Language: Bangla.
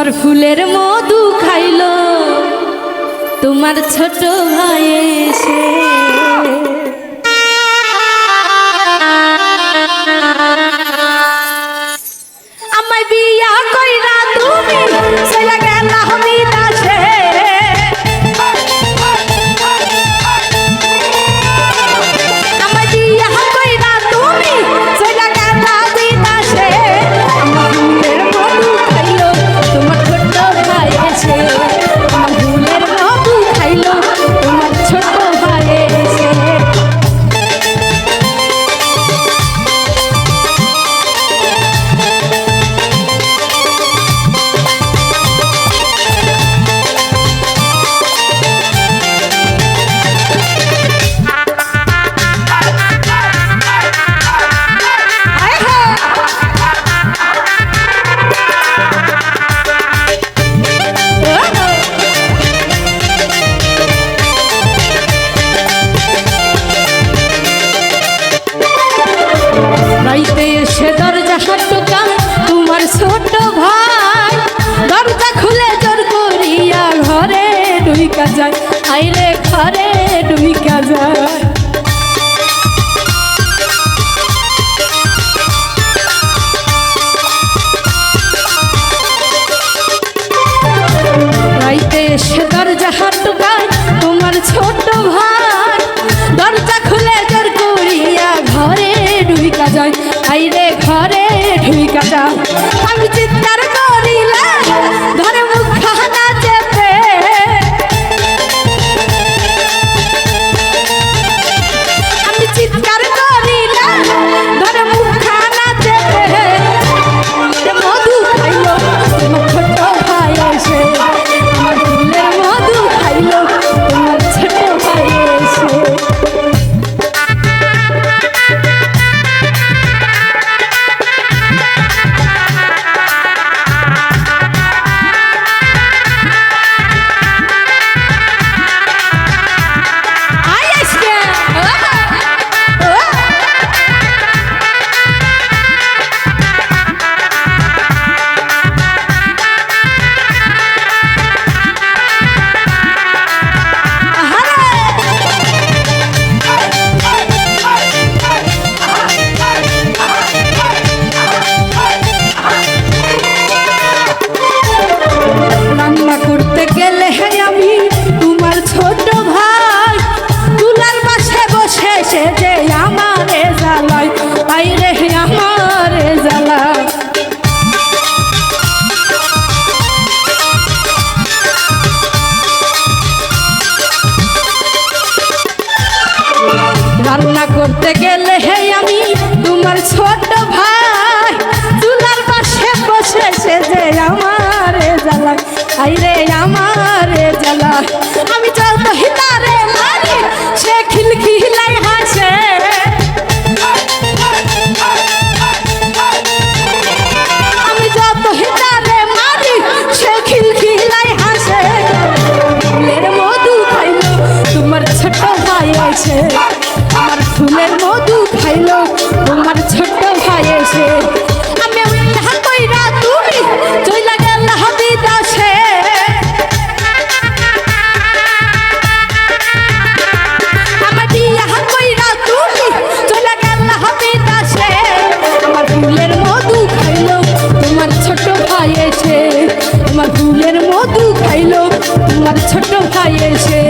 আমার ফুলের মধু খাইলো তোমার ছোট ভাই এসে। আমায় বিয়া কইরা তুমি চলে গেলা বিদেশে। আমায় বিয়া কইরা তুমি চলে গেলা বিদেশে। আমার ফুলের মধু খাইলো তোমার ছোট ভাই এসে। আমার ফুলের মধু খাইলো তোমার ছোট ভাই এসে। রাইতে এসে দরজা হাটকা তোমার ছোট ভাই। দরজা খুলে জোর করিয়া ঘরে ঢুইকা যায়। আইরে ঘরে ঢুইকা যায়। রাইতে এসে দরজা হাটকায় তোমার ছোট ভাই। দরজা খুলে জোর করিয়া ঘরে ঢুইকা যায়। আইরে ঘরে ঢুইকা যায়। আমি চিৎকার করিলাম ঘরে মুখখানা চেপে। আমি চিৎকার করিলাম ঘরে মুখখানা চেপে। মধু খাইলো তোমার ছোট ভাই এসে। আমার ফুলের মধু খাইলো তোমার ছোট ভাই এসে। রান্না করতে গেলে আমি তোমার ছোট ভাই। চুলার পাশে বসে সে যে আমারে জ্বালায়। আইরে আমারে জ্বালায়। রান্না করতে গেলে আমি তোমার ছোট ভাই। চুলার পাশে বসে সে যে আমারে জ্বালায়। আইরে আমারে জ্বালায়। আমি যত হিতারে মারি সে খিলখিলাই হাসে। আমি যত হিতারে মারি সে খিলখিলাই হাসে। ফুলের মধু খাইলো তোমার ছোট ভাই এসে। আমার ফুলের মধু খাইলো তোমার ছোট ভাই এসে। আমি বিয়া কইরা তুমি চইলা গেলা বিদেশে। আমার বিয়া কইরা তুমি চইলা গেলা বিদেশে। আমার ফুলের মধু খাইলো তোমার ছোট ভাই এসে। আমার ফুলের মধু খাইলো তোমার ছোট ভাই এসে।